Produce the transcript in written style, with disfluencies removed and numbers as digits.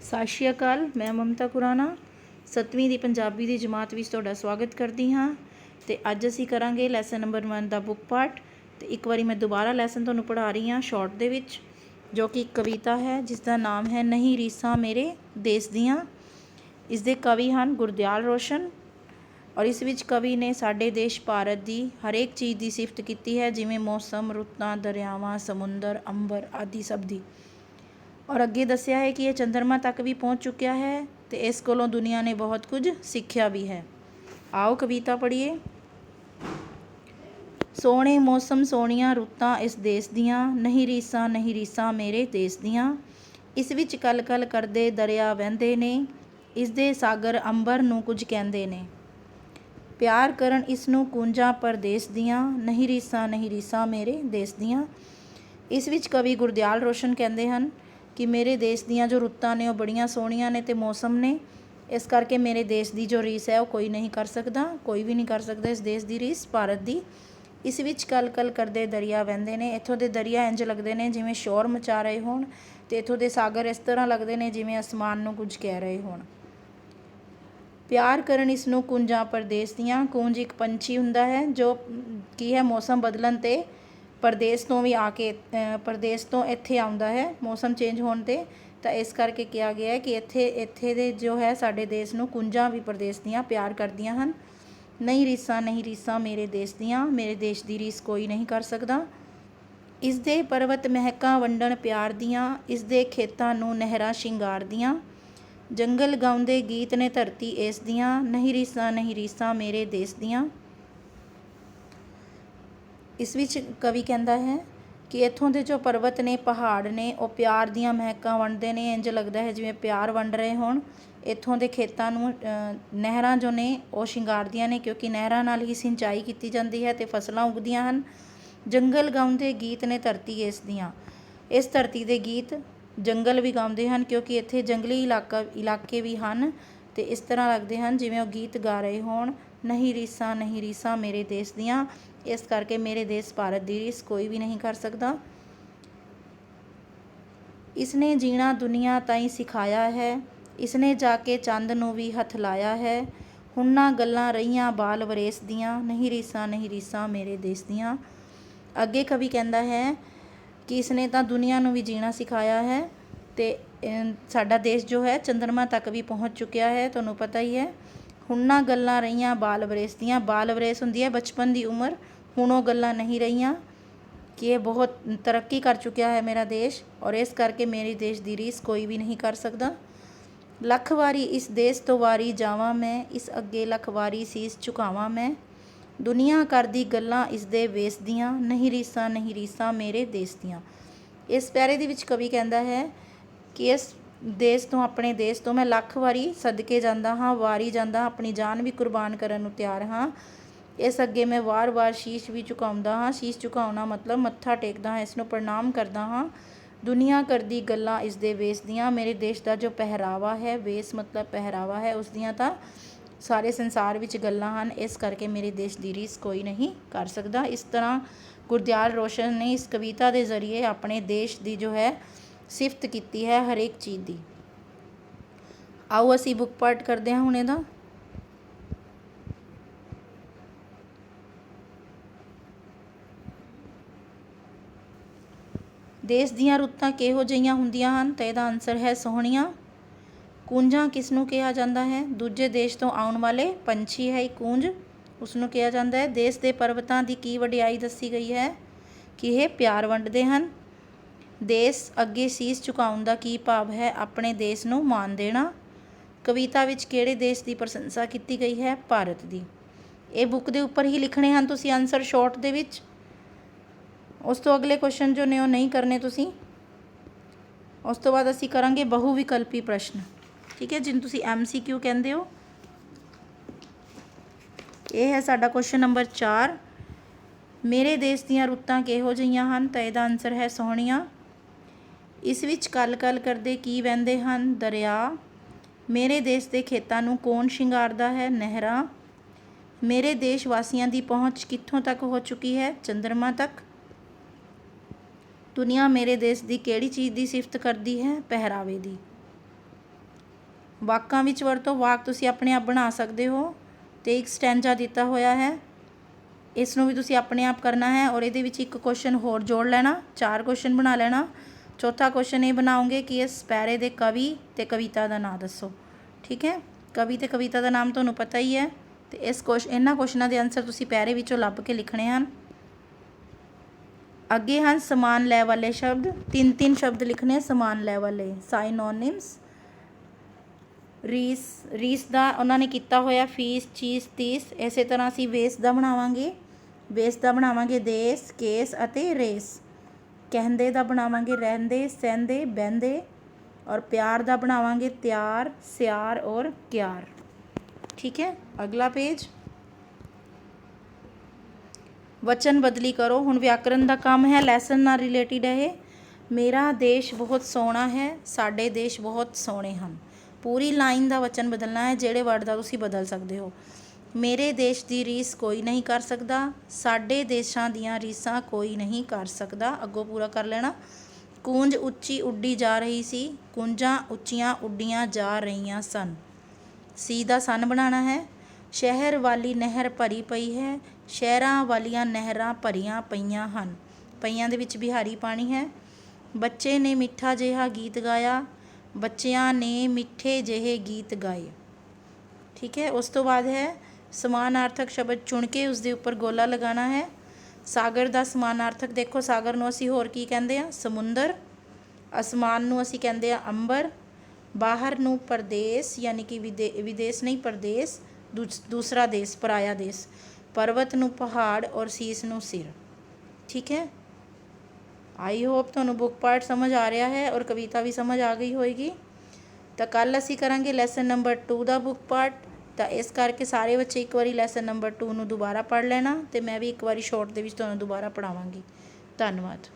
ਸਤਿ ਸ਼੍ਰੀ ਅਕਾਲ। ਮੈਂ ਮਮਤਾ ਖੁਰਾਨਾ 7ਵੀਂ ਦੀ ਪੰਜਾਬੀ ਦੀ ਜਮਾਤ ਵਿੱਚ ਤੁਹਾਡਾ ਸਵਾਗਤ ਕਰਦੀ ਹਾਂ। ਤੇ ਅੱਜ ਅਸੀਂ ਕਰਾਂਗੇ ਲੈਸਨ ਨੰਬਰ 1 ਦਾ ਬੁੱਕ ਪਾਰਟ। ਤੇ ਇੱਕ ਵਾਰੀ ਮੈਂ ਦੁਬਾਰਾ ਲੈਸਨ ਤੁਹਾਨੂੰ ਪੜ੍ਹਾ ਰਹੀ ਹਾਂ ਸ਼ਾਰਟ ਦੇ ਵਿੱਚ, ਜੋ ਕਿ ਇੱਕ ਕਵਿਤਾ ਹੈ ਜਿਸ ਦਾ ਨਾਮ ਹੈ ਨਹੀਂ ਰੀਸਾਂ ਮੇਰੇ ਦੇਸ਼ ਦੀਆਂ। ਇਸ ਦੇ ਕਵੀ ਹਨ ਗੁਰਦਿਆਲ ਰੋਸ਼ਨ। ਔਰ ਇਸ ਵਿੱਚ ਕਵੀ ਨੇ ਸਾਡੇ ਦੇਸ਼ ਭਾਰਤ ਦੀ ਹਰੇਕ ਚੀਜ਼ ਦੀ ਸਿਫਤ ਕੀਤੀ ਹੈ, ਜਿਵੇਂ ਮੌਸਮ, ਰੁੱਤਾਂ, ਦਰਿਆਵਾਂ, ਸਮੁੰਦਰ, ਅੰਬਰ ਆਦਿ ਸਭ ਦੀ। ਔਰ ਅੱਗੇ ਦੱਸਿਆ ਹੈ ਕਿ ਇਹ ਚੰਦਰਮਾ ਤੱਕ ਵੀ ਪਹੁੰਚ ਚੁੱਕਿਆ ਹੈ ਅਤੇ ਇਸ ਕੋਲੋਂ ਦੁਨੀਆ ਨੇ ਬਹੁਤ ਕੁਝ ਸਿੱਖਿਆ ਵੀ ਹੈ। ਆਓ ਕਵਿਤਾ ਪੜ੍ਹੀਏ। ਸੋਹਣੇ ਮੌਸਮ, ਸੋਹਣੀਆਂ ਰੁੱਤਾਂ ਇਸ ਦੇਸ਼ ਦੀਆਂ, ਨਹੀਂ ਰੀਸਾਂ ਮੇਰੇ ਦੇਸ਼ ਦੀਆਂ। ਇਸ ਵਿੱਚ ਕਲ ਕਲ ਕਰਦੇ ਦਰਿਆ ਵਹਿੰਦੇ ਨੇ, ਇਸ ਦੇ ਸਾਗਰ ਅੰਬਰ ਨੂੰ ਕੁਝ ਕਹਿੰਦੇ ਨੇ। ਪਿਆਰ ਕਰਨ ਇਸ ਨੂੰ ਕੂੰਜਾਂ ਪਰਦੇਸ ਦੀਆਂ, ਨਹੀਂ ਰੀਸਾਂ ਮੇਰੇ ਦੇਸ਼ ਦੀਆਂ। ਇਸ ਵਿੱਚ ਕਵੀ ਗੁਰਦਿਆਲ ਰੋਸ਼ਨ ਕਹਿੰਦੇ ਹਨ ਕਿ ਮੇਰੇ ਦੇਸ਼ ਦੀਆਂ ਜੋ ਰੁੱਤਾਂ ਨੇ ਉਹ ਬੜੀਆਂ ਸੋਹਣੀਆਂ ਨੇ ਅਤੇ ਮੌਸਮ ਨੇ, ਇਸ ਕਰਕੇ ਮੇਰੇ ਦੇਸ਼ ਦੀ ਜੋ ਰੀਸ ਹੈ ਉਹ ਕੋਈ ਨਹੀਂ ਕਰ ਸਕਦਾ, ਕੋਈ ਵੀ ਨਹੀਂ ਕਰ ਸਕਦਾ ਇਸ ਦੇਸ਼ ਦੀ ਰੀਸ, ਭਾਰਤ ਦੀ। ਇਸ ਵਿੱਚ ਕਲ ਕਲ ਕਰਦੇ ਦਰਿਆ ਵਹਿੰਦੇ ਨੇ, ਇੱਥੋਂ ਦੇ ਦਰਿਆ ਇੰਝ ਲੱਗਦੇ ਨੇ ਜਿਵੇਂ ਸ਼ੋਰ ਮਚਾ ਰਹੇ ਹੋਣ, ਅਤੇ ਇੱਥੋਂ ਦੇ ਸਾਗਰ ਇਸ ਤਰ੍ਹਾਂ ਲੱਗਦੇ ਨੇ ਜਿਵੇਂ ਅਸਮਾਨ ਨੂੰ ਕੁਝ ਕਹਿ ਰਹੇ ਹੋਣ। ਪਿਆਰ ਕਰਨ ਇਸ ਨੂੰ ਕੂੰਜਾਂ ਪਰਦੇਸ ਦੀਆਂ। ਕੂੰਜ ਇੱਕ ਪੰਛੀ ਹੁੰਦਾ ਹੈ ਜੋ ਕੀ ਹੈ ਮੌਸਮ ਬਦਲਣ 'ਤੇ ਪਰਦੇਸ ਤੋਂ ਵੀ ਆ ਕੇ ਪਰਦੇਸ ਤੋਂ ਇੱਥੇ ਆਉਂਦਾ ਹੈ ਮੌਸਮ ਚੇਂਜ ਹੋਣ 'ਤੇ। ਤਾਂ ਇਸ ਕਰਕੇ ਕਿਹਾ ਗਿਆ ਹੈ ਕਿ ਇੱਥੇ ਦੇ ਜੋ ਹੈ ਸਾਡੇ ਦੇਸ਼ ਨੂੰ ਕੂੰਜਾਂ ਵੀ ਪਰਦੇਸ ਦੀਆਂ ਪਿਆਰ ਕਰਦੀਆਂ ਹਨ। ਨਹੀਂ ਰੀਸਾਂ ਮੇਰੇ ਦੇਸ਼ ਦੀਆਂ, ਮੇਰੇ ਦੇਸ਼ ਦੀ ਰੀਸ ਕੋਈ ਨਹੀਂ ਕਰ ਸਕਦਾ। ਇਸ ਦੇ ਪਰਬਤ ਮਹਿਕਾਂ ਵੰਡਣ ਪਿਆਰ ਦੀਆਂ, ਇਸ ਦੇ ਖੇਤਾਂ ਨੂੰ ਨਹਿਰਾਂ ਸ਼ਿੰਗਾਰਦੀਆਂ। ਜੰਗਲ ਗਾਉਂਦੇ ਗੀਤ ਨੇ ਧਰਤੀ ਇਸ ਦੀਆਂ, ਨਹੀਂ ਰੀਸਾਂ ਮੇਰੇ ਦੇਸ਼ ਦੀਆਂ। ਇਸ ਵਿੱਚ ਕਵੀ ਕਹਿੰਦਾ ਹੈ ਕਿ ਇੱਥੋਂ ਦੇ ਜੋ ਪਰਬਤ ਨੇ, ਪਹਾੜ ਨੇ, ਉਹ ਪਿਆਰ ਦੀਆਂ ਮਹਿਕਾਂ ਵੰਡਦੇ ਨੇ, ਇੰਝ ਲੱਗਦਾ ਹੈ ਜਿਵੇਂ ਪਿਆਰ ਵੰਡ ਰਹੇ ਹੋਣ। ਇੱਥੋਂ ਦੇ ਖੇਤਾਂ ਨੂੰ ਨਹਿਰਾਂ ਜੋ ਨੇ ਉਹ ਸ਼ਿੰਗਾਰਦੀਆਂ ਨੇ, ਕਿਉਂਕਿ ਨਹਿਰਾਂ ਨਾਲ ਹੀ ਸਿੰਚਾਈ ਕੀਤੀ ਜਾਂਦੀ ਹੈ ਅਤੇ ਫਸਲਾਂ ਉੱਗਦੀਆਂ ਹਨ। ਜੰਗਲ ਗਾਉਂਦੇ ਗੀਤ ਨੇ ਧਰਤੀ ਇਸ ਦੀਆਂ, ਇਸ ਧਰਤੀ ਦੇ ਗੀਤ ਜੰਗਲ ਵੀ ਗਾਉਂਦੇ ਹਨ, ਕਿਉਂਕਿ ਇੱਥੇ ਜੰਗਲੀ ਇਲਾਕੇ ਵੀ ਹਨ ਅਤੇ ਇਸ ਤਰ੍ਹਾਂ ਲੱਗਦੇ ਹਨ ਜਿਵੇਂ ਉਹ ਗੀਤ ਗਾ ਰਹੇ ਹੋਣ। ਨਹੀਂ ਰੀਸਾਂ ਮੇਰੇ ਦੇਸ਼ ਦੀਆਂ, ਇਸ ਕਰਕੇ ਮੇਰੇ ਦੇਸ਼ ਭਾਰਤ ਦੀ ਰੀਸ ਕੋਈ ਵੀ ਨਹੀਂ ਕਰ ਸਕਦਾ। ਇਸਨੇ ਜੀਣਾ ਦੁਨੀਆ ਤਾਈਂ ਸਿਖਾਇਆ ਹੈ, ਇਸਨੇ ਜਾ ਕੇ ਚੰਦ ਨੂੰ ਵੀ ਹੱਥ ਲਾਇਆ ਹੈ। ਹੁਣ ਨਾ ਗੱਲਾਂ ਰਹੀਆਂ ਬਾਲ ਵਰੇਸ ਦੀਆਂ, ਨਹੀਂ ਰੀਸਾਂ ਮੇਰੇ ਦੇਸ਼ ਦੀਆਂ। ਅੱਗੇ ਕਵੀ ਕਹਿੰਦਾ ਹੈ ਕਿ ਇਸਨੇ ਤਾਂ ਦੁਨੀਆ ਨੂੰ ਵੀ ਜੀਣਾ ਸਿਖਾਇਆ ਹੈ ਅਤੇ ਸਾਡਾ ਦੇਸ਼ ਜੋ ਹੈ ਚੰਦਰਮਾ ਤੱਕ ਵੀ ਪਹੁੰਚ ਚੁੱਕਿਆ ਹੈ, ਤੁਹਾਨੂੰ ਪਤਾ ਹੀ ਹੈ। ਹੁਣ ਨਾ ਗੱਲਾਂ ਰਹੀਆਂ ਬਾਲ ਵਰੇਸ ਦੀਆਂ, ਬਾਲ ਵਰੇਸ ਹੁੰਦੀ ਹੈ ਬਚਪਨ ਦੀ ਉਮਰ, ਹੁਣ ਉਹ ਗੱਲਾਂ ਨਹੀਂ ਰਹੀਆਂ ਕਿ ਇਹ ਬਹੁਤ ਤਰੱਕੀ ਕਰ ਚੁੱਕਿਆ ਹੈ ਮੇਰਾ ਦੇਸ਼, ਔਰ ਇਸ ਕਰਕੇ ਮੇਰੇ ਦੇਸ਼ ਦੀ ਰੀਸ ਕੋਈ ਵੀ ਨਹੀਂ ਕਰ ਸਕਦਾ। ਲੱਖ ਵਾਰੀ ਇਸ ਦੇਸ਼ ਤੋਂ ਵਾਰੀ ਜਾਵਾਂ ਮੈਂ, ਇਸ ਅੱਗੇ ਲੱਖ ਵਾਰੀ ਸੀਸ ਝੁਕਾਵਾਂ ਮੈਂ। ਦੁਨੀਆ ਕਰਦੀ ਗੱਲਾਂ ਇਸ ਦੇ ਵੇਸ ਦੀਆਂ, ਨਹੀਂ ਰੀਸਾਂ ਮੇਰੇ ਦੇਸ਼ ਦੀਆਂ। ਇਸ ਪਿਆਰੇ ਦੇ ਵਿੱਚ ਕਵੀ ਕਹਿੰਦਾ ਹੈ ਕਿ ਇਸ ਦੇਸ਼ ਤੋਂ, ਆਪਣੇ ਦੇਸ਼ ਤੋਂ ਮੈਂ ਲੱਖ ਵਾਰੀ ਸਦਕੇ ਜਾਂਦਾ ਹਾਂ, ਵਾਰੀ ਜਾਂਦਾ, ਆਪਣੀ ਜਾਨ ਵੀ ਕੁਰਬਾਨ ਕਰਨ ਨੂੰ ਤਿਆਰ ਹਾਂ। ਇਸ ਅੱਗੇ ਮੈਂ ਵਾਰ ਸ਼ੀਸ਼ ਵੀ ਝੁਕਾਉਂਦਾ ਹਾਂ। ਸ਼ੀਸ਼ ਝੁਕਾਉਣਾ ਮਤਲਬ ਮੱਥਾ ਟੇਕਦਾ ਹਾਂ, ਇਸ ਨੂੰ ਪ੍ਰਣਾਮ ਕਰਦਾ ਹਾਂ। ਦੁਨੀਆ ਕਰਦੀ ਗੱਲਾਂ ਇਸ ਦੇ ਵੇਸ ਦੀਆਂ, ਮੇਰੇ ਦੇਸ਼ ਦਾ ਜੋ ਪਹਿਰਾਵਾ ਹੈ, ਵੇਸ ਮਤਲਬ ਪਹਿਰਾਵਾ ਹੈ, ਉਸ ਦੀਆਂ ਤਾਂ ਸਾਰੇ ਸੰਸਾਰ ਵਿੱਚ ਗੱਲਾਂ ਹਨ, ਇਸ ਕਰਕੇ ਮੇਰੇ ਦੇਸ਼ ਦੀ ਰੀਸ ਕੋਈ ਨਹੀਂ ਕਰ ਸਕਦਾ। ਇਸ ਤਰ੍ਹਾਂ ਗੁਰਦਿਆਲ ਰੋਸ਼ਨ ਨੇ ਇਸ ਕਵਿਤਾ ਦੇ ਜ਼ਰੀਏ ਆਪਣੇ ਦੇਸ਼ ਦੀ ਜੋ ਹੈ ਸਿਫਤ ਕੀਤੀ ਹੈ ਹਰੇਕ ਚੀਜ਼ ਦੀ। ਆਓ ਅਸੀਂ ਬੁੱਕ ਪਾਰਟ ਕਰਦੇ ਹਾਂ ਹੁਣ ਇਹਦਾ। ਦੇਸ਼ ਦੀਆਂ ਰੁੱਤਾਂ ਕਿਹੋ ਜਿਹੀਆਂ ਹੁੰਦੀਆਂ ਹਨ, ਤਾਂ ਇਹਦਾ ਆਨਸਰ ਹੈ ਸੋਹਣੀਆਂ। ਕੂੰਜਾਂ ਕਿਸ ਨੂੰ ਕਿਹਾ ਜਾਂਦਾ ਹੈ? ਦੂਜੇ ਦੇਸ਼ ਤੋਂ ਆਉਣ ਵਾਲੇ ਪੰਛੀ ਹੈ ਇੱਕ ਕੂੰਜ, ਉਸ ਨੂੰ ਕਿਹਾ ਜਾਂਦਾ ਹੈ। ਦੇਸ਼ ਦੇ ਪਰਬਤਾਂ ਦੀ ਕੀ ਵਡਿਆਈ ਦੱਸੀ ਗਈ ਹੈ ਕਿ ਇਹ ਪਿਆਰ ਵੰਡਦੇ ਹਨ। ਦੇਸ਼ ਅੱਗੇ ਸੀਸ ਝੁਕਾਉਣ ਦਾ ਕੀ ਭਾਵ ਹੈ? ਆਪਣੇ ਦੇਸ਼ ਨੂੰ ਮਾਣ ਦੇਣਾ। ਕਵਿਤਾ ਵਿੱਚ ਕਿਹੜੇ ਦੇਸ਼ ਦੀ ਪ੍ਰਸ਼ੰਸਾ ਕੀਤੀ ਗਈ ਹੈ? ਭਾਰਤ ਦੀ। ਇਹ ਬੁੱਕ ਦੇ ਉੱਪਰ ਹੀ ਲਿਖਣੇ ਹਨ ਤੁਸੀਂ ਆਨਸਰ ਸ਼ਾਰਟ ਦੇ ਵਿੱਚ, ਉਸ ਤੋਂ ਅਗਲੇ ਕੁਐਸਚਨ ਜੋ ਨੇ ਉਹ ਨਹੀਂ ਕਰਨੇ ਤੁਸੀਂ। ਉਸ ਤੋਂ ਬਾਅਦ ਅਸੀਂ ਕਰਾਂਗੇ ਬਹੁ ਵਿਕਲਪੀ ਪ੍ਰਸ਼ਨ, ਠੀਕ ਹੈ, ਜਿਹਨੂੰ ਤੁਸੀਂ MCQ ਕਹਿੰਦੇ ਹੋ। ਇਹ ਹੈ ਸਾਡਾ ਕੁਐਸਚਨ ਨੰਬਰ 4। ਮੇਰੇ ਦੇਸ਼ ਦੀਆਂ ਰੁੱਤਾਂ ਕਿਹੋ ਜਿਹੀਆਂ ਹਨ? ਤਾਂ ਇਹਦਾ ਆਨਸਰ ਹੈ ਸੋਹਣੀਆਂ। ਇਸ ਵਿੱਚ ਕਲ ਕਲ ਕਰਦੇ ਕੀ ਵਹਿੰਦੇ ਹਨ? ਦਰਿਆ। ਮੇਰੇ ਦੇਸ਼ ਦੇ ਖੇਤਾਂ ਨੂੰ ਕੌਣ ਸ਼ਿੰਗਾਰਦਾ ਹੈ? ਨਹਿਰਾਂ। ਮੇਰੇ ਦੇਸ਼ ਵਾਸੀਆਂ ਦੀ ਪਹੁੰਚ ਕਿੱਥੋਂ ਤੱਕ ਹੋ ਚੁੱਕੀ ਹੈ? ਚੰਦਰਮਾ ਤੱਕ। ਦੁਨੀਆ ਮੇਰੇ ਦੇਸ਼ ਦੀ ਕਿਹੜੀ ਚੀਜ਼ ਦੀ ਸਿਫਤ ਕਰਦੀ ਹੈ? ਪਹਿਰਾਵੇ ਦੀ। ਵਾਕਾਂ ਵਿੱਚ ਵਰਤੋ। ਵਾਕ ਤੁਸੀਂ ਆਪਣੇ ਆਪ ਬਣਾ ਸਕਦੇ ਹੋ ਅਤੇ ਇੱਕ ਸਟੈਂਜਾ ਦਿੱਤਾ ਹੋਇਆ ਹੈ, ਇਸ ਨੂੰ ਵੀ ਤੁਸੀਂ ਆਪਣੇ ਆਪ ਕਰਨਾ ਹੈ। ਔਰ ਇਹਦੇ ਵਿੱਚ ਇੱਕ ਕੁਐਸਚਨ ਹੋਰ ਜੋੜ ਲੈਣਾ, 4 ਕੁਐਸਚਨ ਬਣਾ ਲੈਣਾ। ਚੌਥਾ ਕੁਐਸਚਨ ਇਹ ਬਣਾਓਗੇ ਕਿ ਇਸ ਪੈਰੇ ਦੇ ਕਵੀ ਅਤੇ ਕਵਿਤਾ ਦਾ ਨਾਂ ਦੱਸੋ। ਠੀਕ ਹੈ, ਕਵੀ ਅਤੇ ਕਵਿਤਾ ਦਾ ਨਾਮ ਤੁਹਾਨੂੰ ਪਤਾ ਹੀ ਹੈ, ਅਤੇ ਇਹਨਾਂ ਕੁਐਸਚਨਾਂ ਦੇ ਆਨਸਰ ਤੁਸੀਂ ਪੈਰੇ ਵਿੱਚੋਂ ਲੱਭ ਕੇ ਲਿਖਣੇ ਹਨ। ਅੱਗੇ ਹਨ ਸਮਾਨ ਲੈ ਵਾਲੇ ਸ਼ਬਦ, 3 ਸ਼ਬਦ ਲਿਖਣੇ ਸਮਾਨ ਲੈ ਵਾਲੇ। ਸਾਈਨੋਨਿਮਸ, ਰੀਸ ਦਾ ਉਹਨਾਂ ਨੇ ਕੀਤਾ ਹੋਇਆ ਫੀਸ, ਚੀਜ਼, ਤੀਸ। ਇਸੇ ਤਰ੍ਹਾਂ ਅਸੀਂ ਵੇਸ ਦਾ ਬਣਾਵਾਂਗੇ। ਵੇਸ ਦਾ ਬਣਾਵਾਂਗੇ ਦੇਸ, ਕੇਸ ਅਤੇ ਰੇਸ। ਕਹਿੰਦੇ ਦਾ ਬਣਾਵਾਂਗੇ ਰਹਿੰਦੇ, ਸਹਿੰਦੇ, ਬਹਿੰਦੇ। ਔਰ ਪਿਆਰ ਦਾ ਬਣਾਵਾਂਗੇ ਤਿਆਰ, ਸਿਆਰ ਔਰ ਕਿਆਰ। ਠੀਕ ਹੈ, ਅਗਲਾ ਪੇਜ। ਵਚਨ ਬਦਲੀ ਕਰੋ। ਹੁਣ ਵਿਆਕਰਨ ਦਾ ਕੰਮ ਹੈ, ਲੈਸਨ ਨਾਲ ਰਿਲੇਟਿਡ ਹੈ ਇਹ। ਮੇਰਾ ਦੇਸ਼ ਬਹੁਤ ਸੋਹਣਾ ਹੈ, ਸਾਡੇ ਦੇਸ਼ ਬਹੁਤ ਸੋਹਣੇ ਹਨ। ਪੂਰੀ ਲਾਈਨ ਦਾ ਵਚਨ ਬਦਲਣਾ ਹੈ, ਜਿਹੜੇ ਵਰਡ ਦਾ ਤੁਸੀਂ ਬਦਲ ਸਕਦੇ ਹੋ। ਮੇਰੇ ਦੇਸ਼ ਦੀ ਰੀਸ ਕੋਈ ਨਹੀਂ ਕਰ ਸਕਦਾ, ਸਾਡੇ ਦੇਸ਼ਾਂ ਦੀਆਂ ਰੀਸਾਂ ਕੋਈ ਨਹੀਂ ਕਰ ਸਕਦਾ। ਅੱਗੋਂ ਪੂਰਾ ਕਰ ਲੈਣਾ। ਕੂੰਜ ਉੱਚੀ ਉੱਡੀ ਜਾ ਰਹੀ ਸੀ, ਕੂੰਜਾਂ ਉੱਚੀਆਂ ਉੱਡੀਆਂ ਜਾ ਰਹੀਆਂ ਸਨ। ਸੀ ਦਾ ਸਨ ਬਣਾਉਣਾ ਹੈ। ਸ਼ਹਿਰ ਵਾਲੀ ਨਹਿਰ ਭਰੀ ਪਈ ਹੈ, ਸ਼ਹਿਰਾਂ ਵਾਲੀਆਂ ਨਹਿਰਾਂ ਭਰੀਆਂ ਪਈਆਂ ਹਨ। ਪਈਆਂ ਦੇ ਵਿੱਚ ਬਿਹਾਰੀ ਪਾਣੀ ਹੈ। ਬੱਚੇ ਨੇ ਮਿੱਠਾ ਜਿਹਾ ਗੀਤ ਗਾਇਆ, ਬੱਚਿਆਂ ਨੇ ਮਿੱਠੇ ਜਿਹੇ ਗੀਤ ਗਾਏ। ਠੀਕ ਹੈ, ਉਸ ਤੋਂ ਬਾਅਦ ਹੈ ਸਮਾਨਾਰਥਕ ਸ਼ਬਦ ਚੁਣ ਕੇ ਉਸਦੇ ਉੱਪਰ ਗੋਲਾ ਲਗਾਉਣਾ ਹੈ। ਸਾਗਰ ਦਾ ਸਮਾਨਾਰਥਕ ਦੇਖੋ, ਸਾਗਰ ਨੂੰ ਅਸੀਂ ਹੋਰ ਕੀ ਕਹਿੰਦੇ ਹਾਂ? ਸਮੁੰਦਰ। ਅਸਮਾਨ ਨੂੰ ਅਸੀਂ ਕਹਿੰਦੇ ਹਾਂ ਅੰਬਰ। ਬਾਹਰ ਨੂੰ ਪਰਦੇਸ, ਯਾਨੀ ਕਿ ਵਿਦੇਸ਼ ਨਹੀਂ, ਪਰਦੇਸ, ਦੂਸਰਾ ਦੇਸ਼, ਪਰਾਇਆ ਦੇਸ਼। ਪਰਬਤ ਨੂੰ ਪਹਾੜ ਔਰ ਸੀਸ ਨੂੰ ਸਿਰ। ਠੀਕ ਹੈ, ਆਈ ਹੋਪ ਤੁਹਾਨੂੰ ਬੁੱਕ ਪਾਰਟ ਸਮਝ ਆ ਰਿਹਾ ਹੈ ਔਰ ਕਵਿਤਾ ਵੀ ਸਮਝ ਆ ਗਈ ਹੋਏਗੀ। ਤਾਂ ਕੱਲ੍ਹ ਅਸੀਂ ਕਰਾਂਗੇ ਲੈਸਨ ਨੰਬਰ 2 ਦਾ ਬੁੱਕ ਪਾਰਟ। ਤਾਂ ਇਸ ਕਰਕੇ ਸਾਰੇ ਬੱਚੇ ਇੱਕ ਵਾਰੀ ਲੈਸਨ ਨੰਬਰ 2 ਨੂੰ ਦੁਬਾਰਾ ਪੜ੍ਹ ਲੈਣਾ, ਅਤੇ ਮੈਂ ਵੀ ਇੱਕ ਵਾਰੀ ਸ਼ੋਰਟ ਦੇ ਵਿੱਚ ਤੁਹਾਨੂੰ ਦੁਬਾਰਾ ਪੜ੍ਹਾਵਾਂਗੀ। ਧੰਨਵਾਦ।